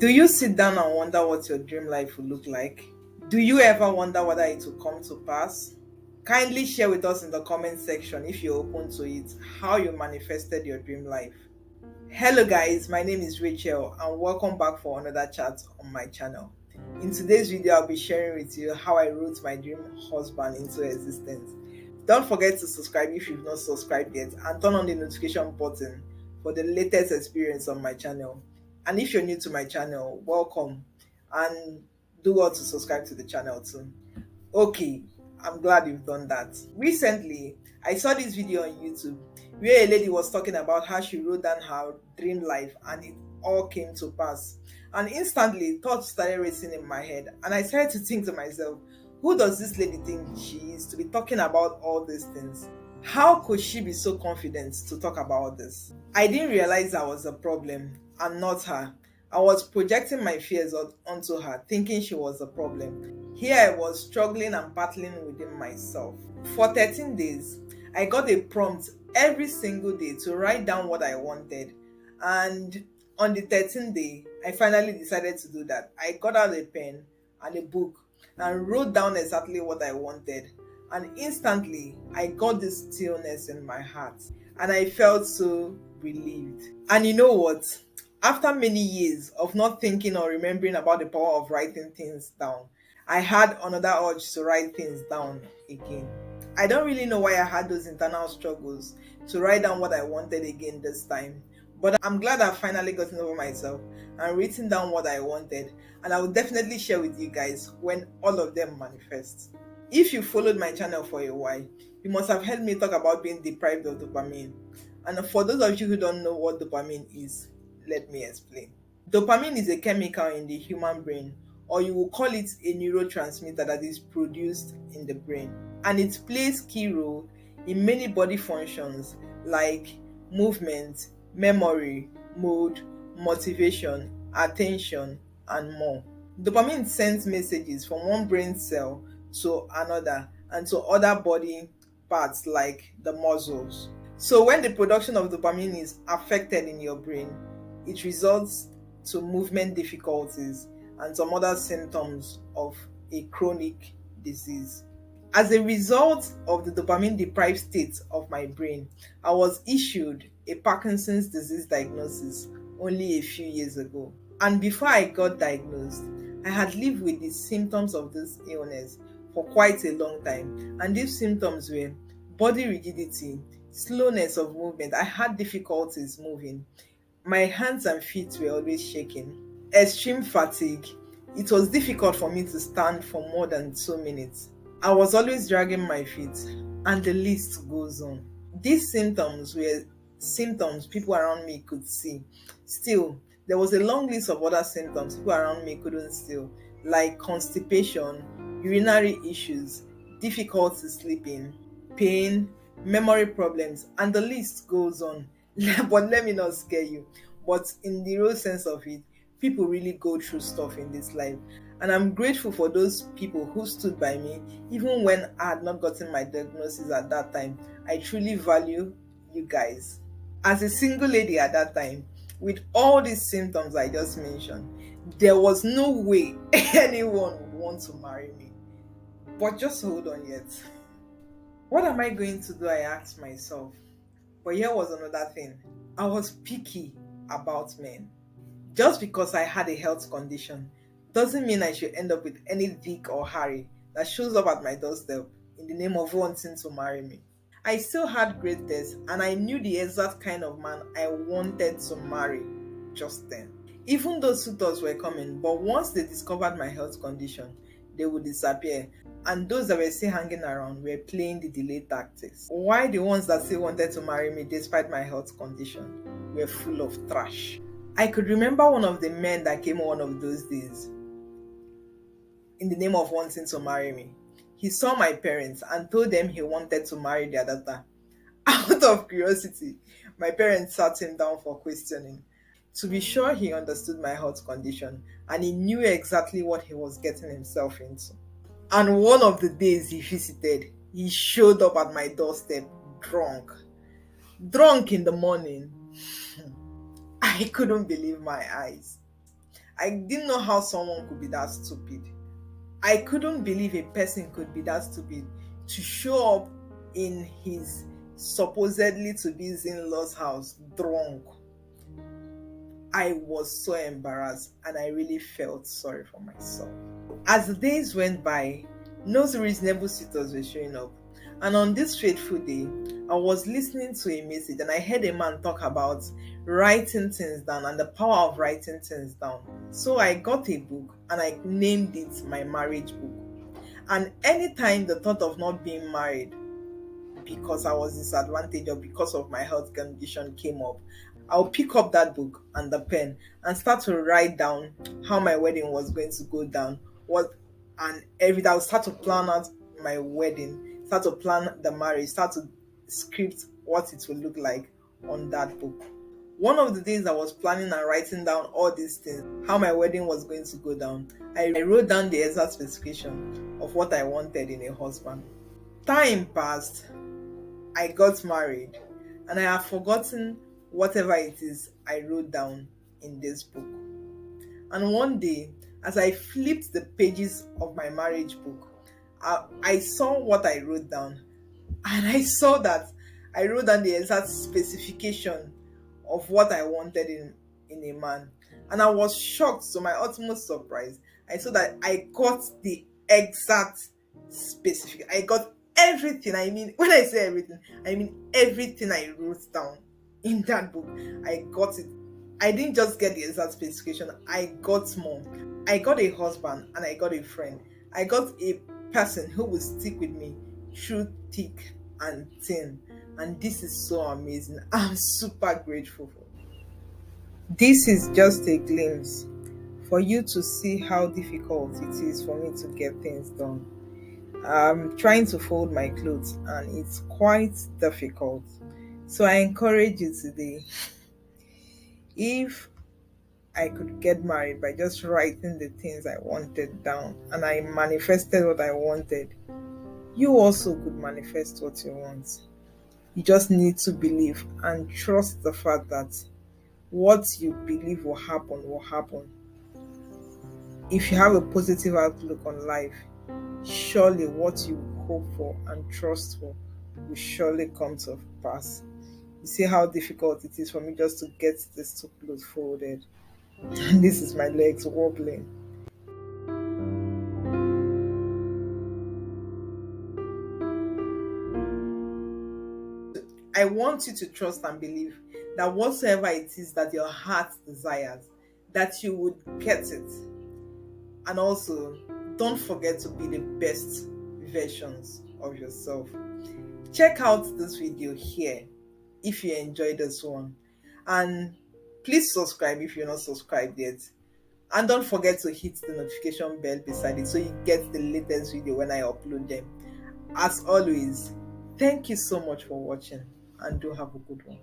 Do you sit down and wonder what your dream life will look like? Do you ever wonder whether it will come to pass? Kindly share with us in the comment section if you're open to it how you manifested your dream life. Hello guys, my name is Rachel and welcome back for another chat on my channel. In today's video, I'll be sharing with you how I wrote my dream husband into existence. Don't forget to subscribe if you've not subscribed yet and turn on the notification button for the latest experience on my channel. And if you're new to my channel, welcome and do well to subscribe to the channel too. Okay, I'm glad you've done that. Recently, I saw this video on YouTube where a lady was talking about how she wrote down her dream life and it all came to pass. And instantly, thoughts started racing in my head, and I started to think to myself, who does this lady think she is to be talking about all these things? How could she be so confident to talk about this? I didn't realize I was a problem and not her. I was projecting my fears onto her, thinking she was a problem. Here I was struggling and battling within myself. For 13 days, I got a prompt every single day to write down what I wanted. And on the 13th day, I finally decided to do that. I got out a pen and a book and wrote down exactly what I wanted. And instantly, I got this stillness in my heart. And I felt so relieved. And you know what? After many years of not thinking or remembering about the power of writing things down, I had another urge to write things down again. I don't really know why I had those internal struggles to write down what I wanted again this time. But I'm glad I've finally gotten over myself and written down what I wanted. And I will definitely share with you guys when all of them manifest. If you followed my channel for a while, you must have heard me talk about being deprived of dopamine. And for those of you who don't know what dopamine is, let me explain. Dopamine is a chemical in the human brain, or you will call it a neurotransmitter that is produced in the brain. And it plays key role in many body functions like movement, memory, mood, motivation, attention, and more. Dopamine sends messages from one brain cell to another and to other body parts like the muscles. So when the production of dopamine is affected in your brain, it results to movement difficulties and some other symptoms of a chronic disease. As a result of the dopamine deprived state of my brain, I was issued a Parkinson's disease diagnosis only a few years ago. And before I got diagnosed, I had lived with the symptoms of this illness for quite a long time. And these symptoms were body rigidity, slowness of movement. I had difficulties moving. My hands and feet were always shaking. Extreme fatigue. It was difficult for me to stand for more than 2 minutes. I was always dragging my feet, and the list goes on. These symptoms were symptoms people around me could see. Still, there was a long list of other symptoms people around me couldn't see, like constipation, urinary issues, difficulty sleeping, pain, memory problems, and the list goes on. But let me not scare you. But in the real sense of it, people really go through stuff in this life. And I'm grateful for those people who stood by me, even when I had not gotten my diagnosis at that time. I truly value you guys. As a single lady at that time, with all these symptoms I just mentioned, there was no way anyone would want to marry me. But just hold on yet. What am I going to do? I asked myself. But here was another thing. I was picky about men. Just because I had a health condition doesn't mean I should end up with any Dick or Harry that shows up at my doorstep in the name of wanting to marry me. I still had great taste and I knew the exact kind of man I wanted to marry just then. Even though suitors were coming, but once they discovered my health condition, they would disappear. And those that were still hanging around were playing the delay tactics. Why the ones that still wanted to marry me despite my health condition were full of trash. I could remember one of the men that came one of those days in the name of wanting to marry me. He saw my parents and told them he wanted to marry their daughter. Out of curiosity, my parents sat him down for questioning. To be sure, he understood my health condition and he knew exactly what he was getting himself into. And one of the days he visited, he showed up at my doorstep drunk. Drunk in the morning. I couldn't believe my eyes. I didn't know how someone could be that stupid. I couldn't believe a person could be that stupid to show up in his supposedly to be his in-laws house drunk. I was so embarrassed and I really felt sorry for myself. As the days went by, no reasonable suitors were showing up. And on this fateful day, I was listening to a message and I heard a man talk about writing things down and the power of writing things down. So I got a book and I named it my marriage book. And anytime the thought of not being married because I was disadvantaged or because of my health condition came up, I'll pick up that book and the pen and start to write down how my wedding was going to go down, I'll start to plan out my wedding, start to plan the marriage, start to script what it will look like on that book. One of the days I was planning and writing down all these things, how my wedding was going to go down, I wrote down the exact specification of what I wanted in a husband. Time passed, I got married, and I have forgotten whatever it is I wrote down in this book. And one day, as I flipped the pages of my marriage book, I saw what I wrote down, and I saw that I wrote down the exact specification of what I wanted in a man. And I was shocked, to my utmost surprise. I saw that I got the exact specific. I got everything. I mean, when I say everything, I mean everything I wrote down in that book. I got it. I didn't just get the exact specification, I got more. I got a husband and I got a friend. I got a person who will stick with me through thick and thin. And this is so amazing. I'm super grateful for it. This is just a glimpse for you to see how difficult it is for me to get things done. I'm trying to fold my clothes and it's quite difficult. So I encourage you today, if I could get married by just writing the things I wanted down and I manifested what I wanted, you also could manifest what you want. You just need to believe and trust the fact that what you believe will happen will happen. If you have a positive outlook on life, surely what you hope for and trust for will surely come to pass. You see how difficult it is for me just to get this two clothes folded. And this is my legs wobbling. I want you to trust and believe that whatsoever it is that your heart desires, that you would get it. And also, don't forget to be the best versions of yourself. Check out this video here if you enjoyed this one. And please subscribe if you're not subscribed yet. And don't forget to hit the notification bell beside it so you get the latest video when I upload them. As always, thank you so much for watching and do have a good one.